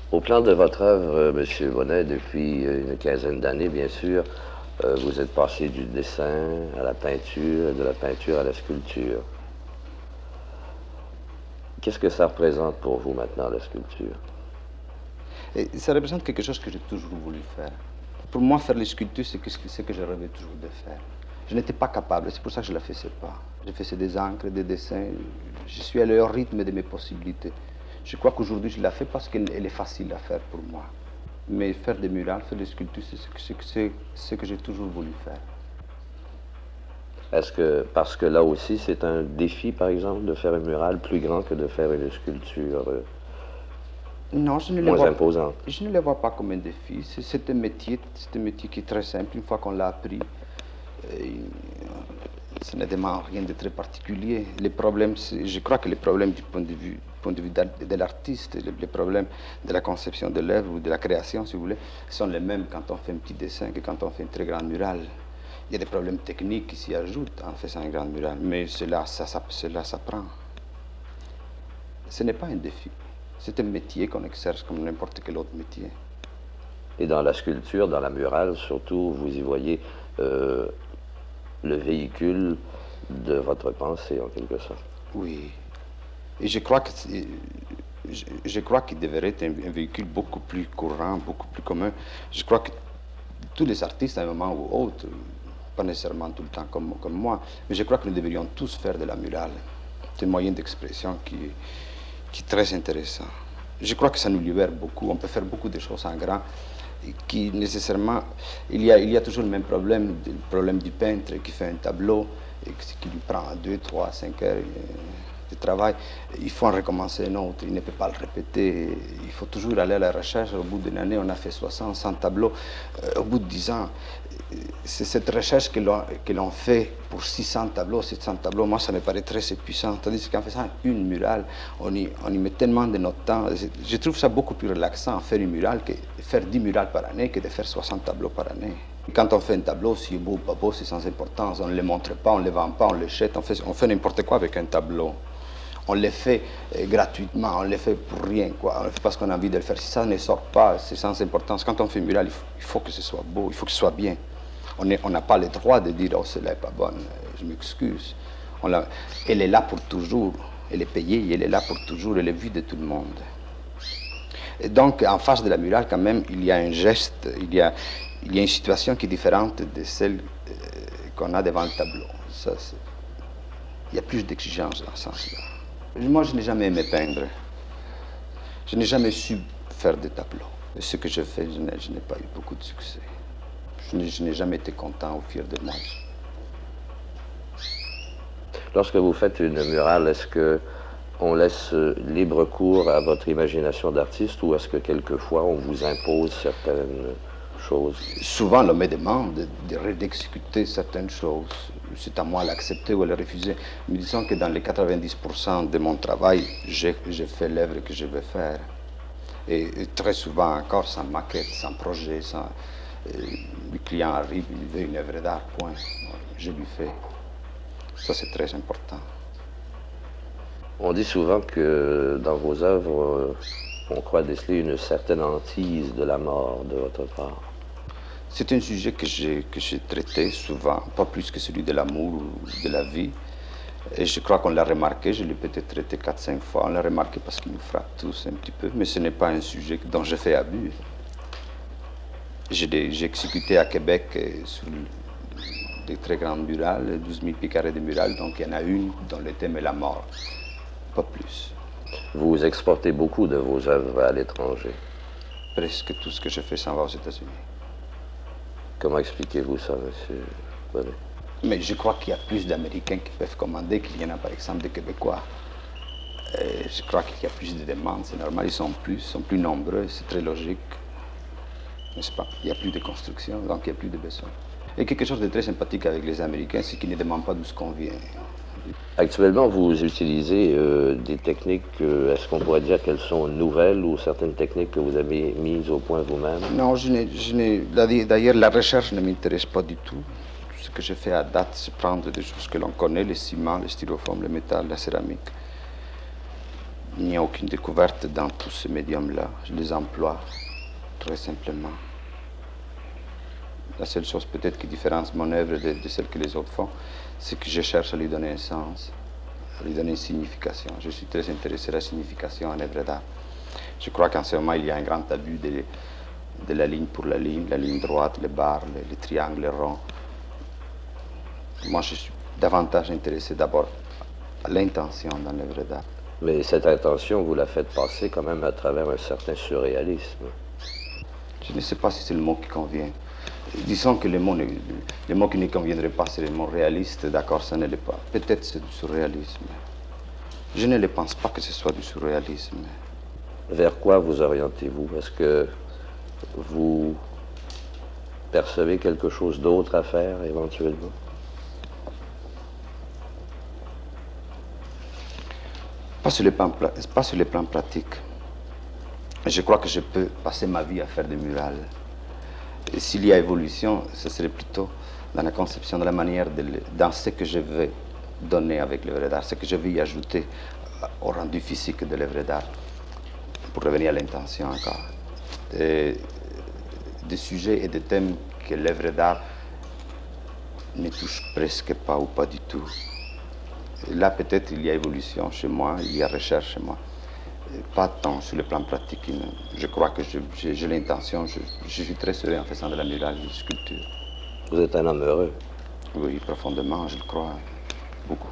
Au plan de votre œuvre, Monsieur Bonnet, depuis une quinzaine d'années, bien sûr, vous êtes passé du dessin à la peinture, de la peinture à la sculpture. Qu'est-ce que ça représente pour vous maintenant, la sculpture? Et ça représente quelque chose que j'ai toujours voulu faire. Pour moi, faire les sculptures, c'est ce que je rêvais toujours de faire. Je n'étais pas capable, c'est pour ça que je ne la faisais pas. Je faisais des encres, des dessins. Je suis allé au rythme de mes possibilités. Je crois qu'aujourd'hui, je la fais parce qu'elle est facile à faire pour moi. Mais faire des murales, faire des sculptures, c'est ce que j'ai toujours voulu faire. Est-ce que, parce que là aussi, c'est un défi, par exemple, de faire un mural plus grand que de faire une sculpture Non, moins imposante? Je ne le vois pas comme un défi. C'est un métier qui est très simple. Une fois qu'on l'a appris, ça ne demande rien de très particulier. Les problèmes, je crois que les problèmes du point de vue de l'artiste, les problèmes de la conception de l'œuvre ou de la création, si vous voulez, sont les mêmes quand on fait un petit dessin que quand on fait une très grande murale. Il y a des problèmes techniques qui s'y ajoutent en faisant une grande murale, mais cela s'apprend. Ce n'est pas un défi. C'est un métier qu'on exerce comme n'importe quel autre métier. Et dans la sculpture, dans la murale, surtout, vous y voyez le véhicule de votre pensée, en quelque sorte. Oui. Et je crois qu'il devrait être un véhicule beaucoup plus courant, beaucoup plus commun. Je crois que tous les artistes, à un moment ou autre, pas nécessairement tout le temps comme moi, mais je crois que nous devrions tous faire de la murale. C'est un moyen d'expression qui est très intéressant. Je crois que ça nous libère beaucoup. On peut faire beaucoup de choses en grand qui nécessairement... Il y a toujours le même problème, le problème du peintre qui fait un tableau et qui lui prend 2, 3, 5 heures de travail. Il faut en recommencer un autre. Il ne peut pas le répéter. Il faut toujours aller à la recherche. Au bout d'une année, on a fait 60, 100 tableaux. Au bout de 10 ans, c'est cette recherche que l'on fait pour 600 tableaux, 700 tableaux. Moi, ça me paraît très épuisant. Tandis qu'en faisant une murale, on y met tellement de notre temps. Je trouve ça beaucoup plus relaxant, faire une murale, que faire 10 murales par année, que de faire 60 tableaux par année. Quand on fait un tableau, s'il est beau ou pas beau, c'est sans importance. On ne le montre pas, on ne le vend pas, on le jette. On fait n'importe quoi avec un tableau. On le fait gratuitement, on le fait pour rien, quoi. On le fait parce qu'on a envie de le faire. Si ça ne sort pas, c'est sans importance. Quand on fait une murale, il faut que ce soit beau, il faut que ce soit bien. On n'a pas le droit de dire « oh, celle-là n'est pas bonne, je m'excuse ». Elle est là pour toujours, elle est payée, elle est là pour toujours, elle est vue de tout le monde. Et donc, en face de la murale, quand même, il y a un geste, il y a une situation qui est différente de celle qu'on a devant le tableau. Il y a plus d'exigence dans ce sens-là. Moi, je n'ai jamais aimé peindre. Je n'ai jamais su faire des tableaux. Et ce que je fais, je n'ai pas eu beaucoup de succès. Je n'ai jamais été content ou fier de moi. Lorsque vous faites une murale, est-ce qu'on laisse libre cours à votre imagination d'artiste ou est-ce que quelquefois on vous impose certaines choses? Souvent, on me demande d'exécuter certaines choses. C'est à moi de l'accepter ou de le refuser. Mais disons que dans les 90% de mon travail, j'ai fait l'œuvre que je veux faire. Et très souvent encore, sans maquette, sans projet, sans... le client arrive, il veut une œuvre d'art, point. Je lui fais. Ça, c'est très important. On dit souvent que dans vos œuvres, on croit déceler une certaine hantise de la mort de votre part. C'est un sujet que j'ai traité souvent, pas plus que celui de l'amour ou de la vie. Et je crois qu'on l'a remarqué, je l'ai peut-être traité 4-5 fois. On l'a remarqué parce qu'il nous frappe tous un petit peu, mais ce n'est pas un sujet dont je fais abus. J'ai exécuté à Québec sur des très grandes murales, 12 000 pieds carrés de murales, donc il y en a une dont le thème est la mort, pas plus. Vous exportez beaucoup de vos œuvres à l'étranger. Presque tout ce que je fais s'en va aux États-Unis. Comment expliquez-vous ça, monsieur Bonnet? Mais je crois qu'il y a plus d'Américains qui peuvent commander qu'il y en a, par exemple, de Québécois. Je crois qu'il y a plus de demandes, c'est normal, ils sont plus nombreux, c'est très logique. N'est-ce pas? Il y a plus de construction, donc il y a plus de besoins. Et quelque chose de très sympathique avec les Américains, c'est qu'ils ne demandent pas d'où ce qu'on vient. Actuellement, vous utilisez des techniques, est-ce qu'on pourrait dire qu'elles sont nouvelles ou certaines techniques que vous avez mises au point vous-même? Non, d'ailleurs, la recherche ne m'intéresse pas du tout. Ce que je fais à date, c'est prendre des choses que l'on connaît, le ciment, le styrofoam, le métal, la céramique. Il n'y a aucune découverte dans tous ces médiums-là. Je les emploie très simplement. La seule chose peut-être qui différencie mon œuvre de celle que les autres font, c'est que je cherche à lui donner un sens, à lui donner une signification. Je suis très intéressé à la signification en œuvre d'art. Je crois qu'en ce moment, il y a un grand abus de la ligne pour la ligne droite, les barres, les triangles, les ronds. Moi, je suis davantage intéressé d'abord à l'intention dans l'œuvre d'art. Mais cette intention, vous la faites passer quand même à travers un certain surréalisme. Je ne sais pas si c'est le mot qui convient. Disons que le mot qui ne conviendrait pas, c'est le mot réaliste. D'accord, ça ne l'est pas. Peut-être c'est du surréalisme. Je ne le pense pas que ce soit du surréalisme. Vers quoi vous orientez-vous? Est-ce que vous percevez quelque chose d'autre à faire éventuellement? Pas sur le plan pratique. Je crois que je peux passer ma vie à faire des murales. Et s'il y a évolution, ce serait plutôt dans la conception de la manière, dans ce que je veux donner avec l'œuvre d'art, ce que je veux y ajouter au rendu physique de l'œuvre d'art, pour revenir à l'intention encore. Des sujets et des thèmes que l'œuvre d'art ne touche presque pas ou pas du tout. Et là, peut-être, il y a évolution chez moi, il y a recherche chez moi. Pas tant sur le plan pratique. Je crois que j'ai l'intention, je suis très heureux en faisant de la murale, de la sculpture. Vous êtes un homme heureux. Oui, profondément, je le crois, beaucoup.